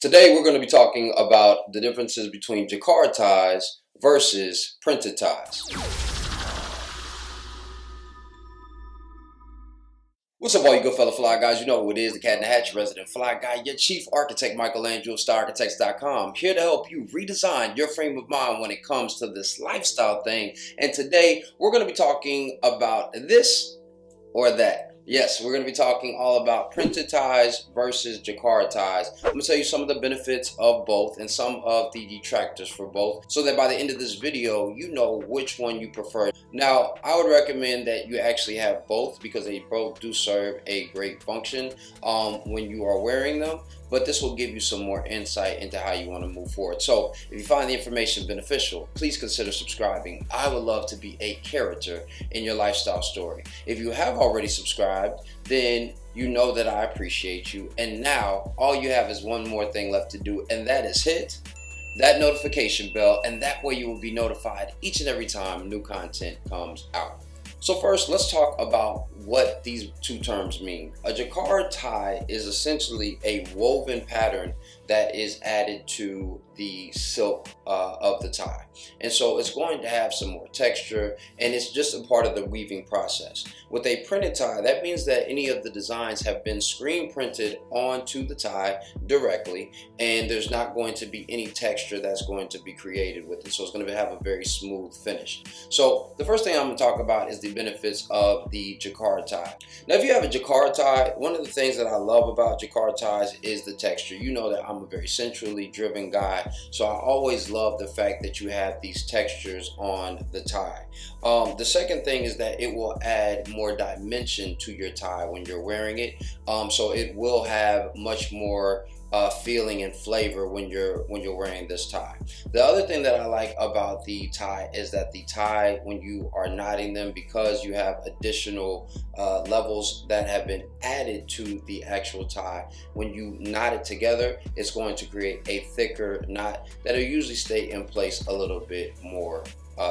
Today we're going to be talking about the differences between jacquard ties versus printed ties. What's up, all you good fellow fly guys? You know who it is, the Cat in the Hat, your resident fly guy, your chief architect, Michelangelo of StarArchitects.com, here to help you redesign your frame of mind when it comes to this lifestyle thing. And today we're going to be talking about this or that. Yes, we're going to be talking all about printed ties versus jacquard ties. I'm going to tell you some of the benefits of both and some of the detractors for both, so that by the end of this video, you know which one you prefer. Now, I would recommend that you actually have both because they both do serve a great function when you are wearing them. But this will give you some more insight into how you want to move forward. So if you find the information beneficial, please consider subscribing. I would love to be a character in your lifestyle story. If you have already subscribed, then you know that I appreciate you. And now all you have is one more thing left to do, and that is hit that notification bell, and that way you will be notified each and every time new content comes out. So first, let's talk about what these two terms mean. A jacquard tie is essentially a woven pattern that is added to the silk of the tie. And so it's going to have some more texture, and it's just a part of the weaving process. With a printed tie, that means that any of the designs have been screen printed onto the tie directly, and there's not going to be any texture that's going to be created with it. So it's going to have a very smooth finish. So the first thing I'm going to talk about is the benefits of the jacquard tie. Now, if you have a jacquard tie, one of the things that I love about jacquard ties is the texture. You know that I'm a very centrally driven guy, so I always love the fact that you have these textures on the tie. The second thing is that it will add more dimension to your tie when you're wearing it, so it will have much more feeling and flavor when you're wearing this tie. The other thing that I like about the tie is that the tie, when you are knotting them, because you have additional levels that have been added to the actual tie, when you knot it together, it's going to create a thicker knot that'll usually stay in place a little bit more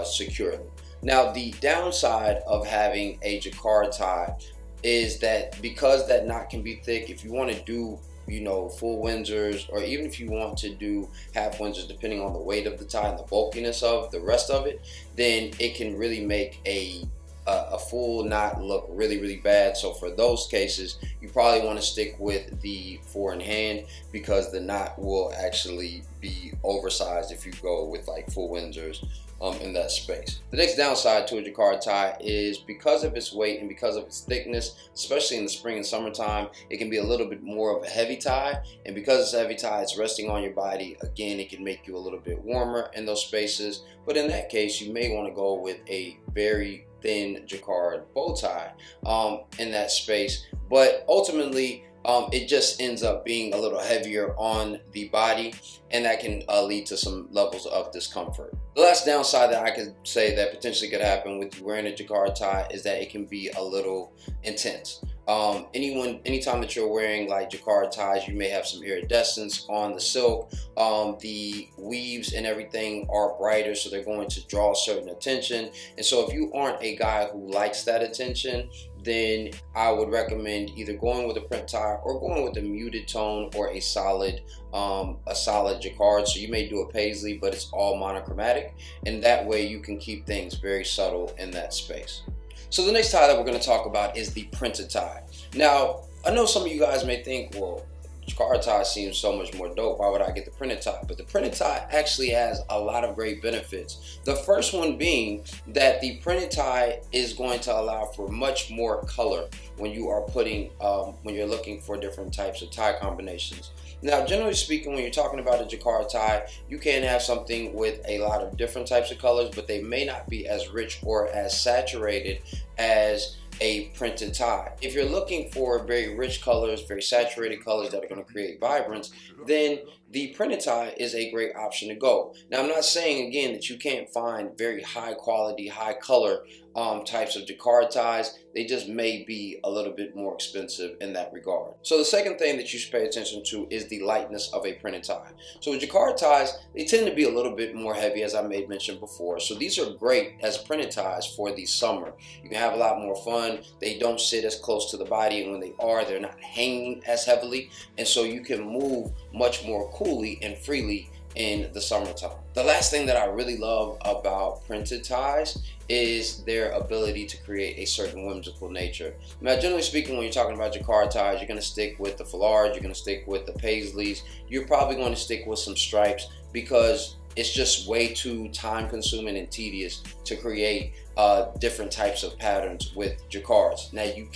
securely. Now, the downside of having a jacquard tie is that because that knot can be thick, if you want to do full Windsors, or even if you want to do half Windsors, depending on the weight of the tie and the bulkiness of the rest of it, then it can really make a full knot look really bad. So for those cases, you probably want to stick with the 4-in-hand, because the knot will actually be oversized if you go with like full Windsors in that space. The next downside to a jacquard tie is because of its weight and because of its thickness, especially in the spring and summertime, it can be a little bit more of a heavy tie. And because it's a heavy tie, it's resting on your body. Again, it can make you a little bit warmer in those spaces. But in that case, you may want to go with a very thin jacquard bow tie in that space. But ultimately, it just ends up being a little heavier on the body, and that can lead to some levels of discomfort. The last downside that I could say that potentially could happen with you wearing a jacquard tie is that it can be a little intense. Anytime that you're wearing like jacquard ties, you may have some iridescence on the silk. The weaves and everything are brighter, so they're going to draw certain attention. And so if you aren't a guy who likes that attention, then I would recommend either going with a print tie or going with a muted tone or a solid jacquard. So you may do a paisley, but it's all monochromatic, and that way you can keep things very subtle in that space. So the next tie that we're going to talk about is the printed tie. Now, I know some of you guys may think, well, jacquard tie seems so much more dope. Why would I get the printed tie? But the printed tie actually has a lot of great benefits. The first one being that the printed tie is going to allow for much more color when you are when you're looking for different types of tie combinations. Now, generally speaking, when you're talking about a jacquard tie, you can have something with a lot of different types of colors, but they may not be as rich or as saturated as a printed tie. If you're looking for very rich colors, very saturated colors that are going to create vibrance, then the printed tie is a great option to go. Now, I'm not saying again that you can't find very high quality, high color types of jacquard ties, they just may be a little bit more expensive in that regard. So the second thing that you should pay attention to is the lightness of a printed tie. So with jacquard ties, they tend to be a little bit more heavy, as I made mention before. So these are great as printed ties for the summer. You can have a lot more fun. They don't sit as close to the body, and when they are, they're not hanging as heavily, and so you can move much more coolly and freely in the summertime. The last thing that I really love about printed ties is their ability to create a certain whimsical nature. Now, generally speaking, when you're talking about jacquard ties, you're going to stick with the foulard, you're going to stick with the paisleys, you're probably going to stick with some stripes, because it's just way too time consuming and tedious to create different types of patterns with jacquards. Now you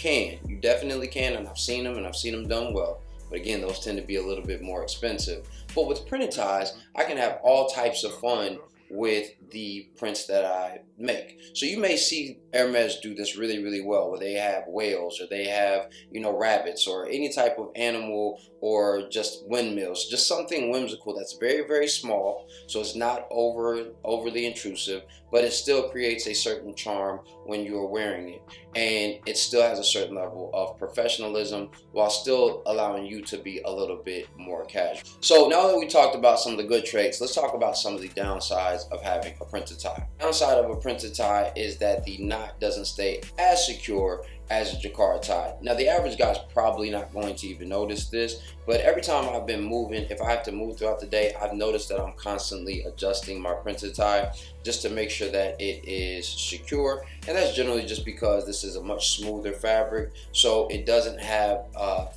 definitely can, and I've seen them done well. But again, those tend to be a little bit more expensive. But with printed ties, I can have all types of fun with the prints that I make. So you may see Hermes do this really, really well, where they have whales, or they have, rabbits, or any type of animal, or just windmills, just something whimsical that's very, very small, so it's not overly intrusive, but it still creates a certain charm when you're wearing it, and it still has a certain level of professionalism while still allowing you to be a little bit more casual. So now that we talked about some of the good traits, let's talk about some of the downsides of having a printed tie. Downside of a printed tie is that the knot doesn't stay as secure as a jacquard tie. Now the average guy's probably not going to even notice this, but every time I've been moving, if I have to move throughout the day, I've noticed that I'm constantly adjusting my printed tie just to make sure that it is secure, and that's generally just because this is a much smoother fabric, so it doesn't have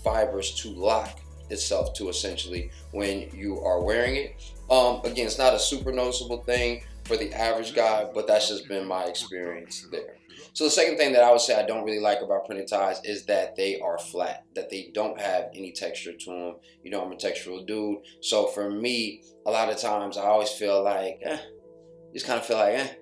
fibers to lock itself to, essentially, when you are wearing it. Again, it's not a super noticeable thing for the average guy, but that's just been my experience there. So the second thing that I would say I don't really like about printed ties is that they are flat, that they don't have any texture to them. I'm a textural dude, so for me, a lot of times I always feel like,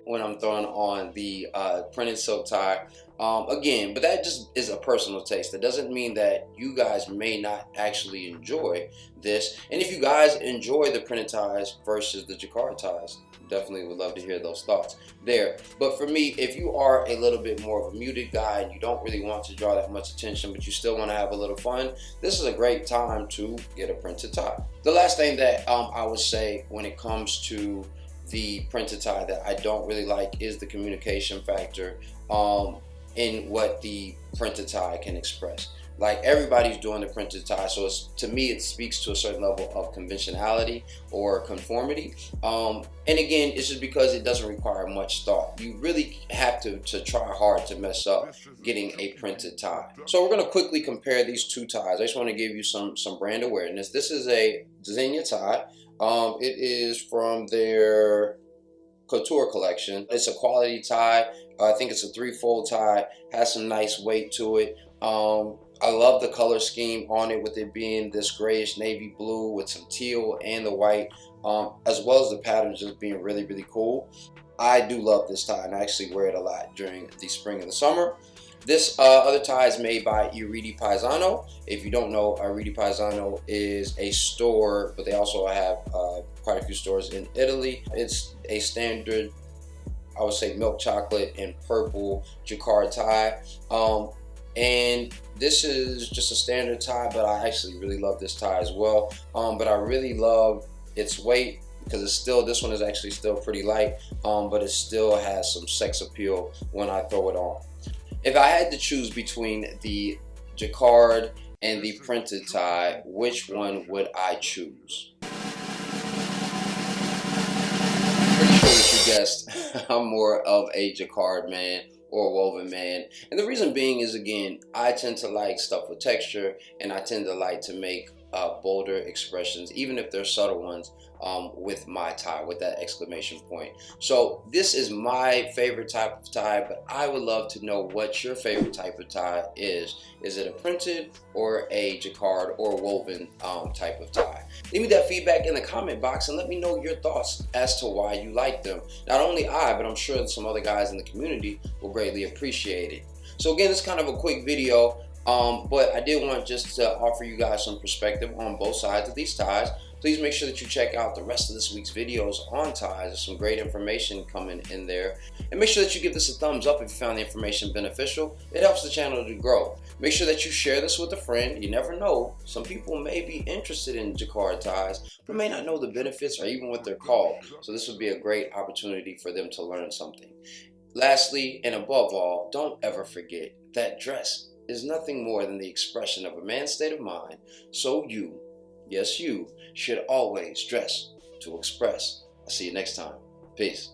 when I'm throwing on the printed silk tie. Again, but that just is a personal taste. That doesn't mean that you guys may not actually enjoy this. And if you guys enjoy the printed ties versus the jacquard ties, definitely would love to hear those thoughts there. But for me, if you are a little bit more of a muted guy and you don't really want to draw that much attention, but you still want to have a little fun, this is a great time to get a printed tie. The last thing that I would say when it comes to the printed tie that I don't really like is the communication factor in what the printed tie can express. Like, everybody's doing the printed tie, so to me it speaks to a certain level of conventionality or conformity, and again, it's just because it doesn't require much thought. You really have to try hard to mess up getting a printed tie. So we're going to quickly compare these two ties. I just want to give you some brand awareness. This is a Xenia tie. It is from their couture collection. It's a quality tie. I think it's a 3-fold tie, has some nice weight to it. I love the color scheme on it, with it being this grayish navy blue with some teal and the white, as well as the patterns just being really, really cool. I do love this tie, and I actually wear it a lot during the spring and the summer. This other tie is made by Iridi Paesano. If you don't know, Iridi Paesano is a store, but they also have quite a few stores in Italy. It's a standard, I would say, milk chocolate and purple jacquard tie. And this is just a standard tie, but I actually really love this tie as well. But I really love its weight, because this one is actually still pretty light, but it still has some sex appeal when I throw it on. If I had to choose between the jacquard and the printed tie, which one would I choose? Pretty sure that you guessed, I'm more of a jacquard man or woven man, and the reason being is, again, I tend to like stuff with texture, and I tend to like to make bolder expressions, even if they're subtle ones, with my tie, with that exclamation point. So this is my favorite type of tie, but I would love to know what your favorite type of tie is. Is it a printed or a jacquard or woven type of tie? Leave me that feedback in the comment box and let me know your thoughts as to why you like them. Not only I, but I'm sure that some other guys in the community will greatly appreciate it. So again, it's kind of a quick video. But I did want just to offer you guys some perspective on both sides of these ties. Please make sure that you check out the rest of this week's videos on ties. There's some great information coming in there. And make sure that you give this a thumbs up if you found the information beneficial. It helps the channel to grow. Make sure that you share this with a friend. You never know. Some people may be interested in Jacquard ties, but may not know the benefits or even what they're called. So this would be a great opportunity for them to learn something. Lastly, and above all, don't ever forget that dress is nothing more than the expression of a man's state of mind. So you, yes you, should always dress to express. I'll see you next time. Peace.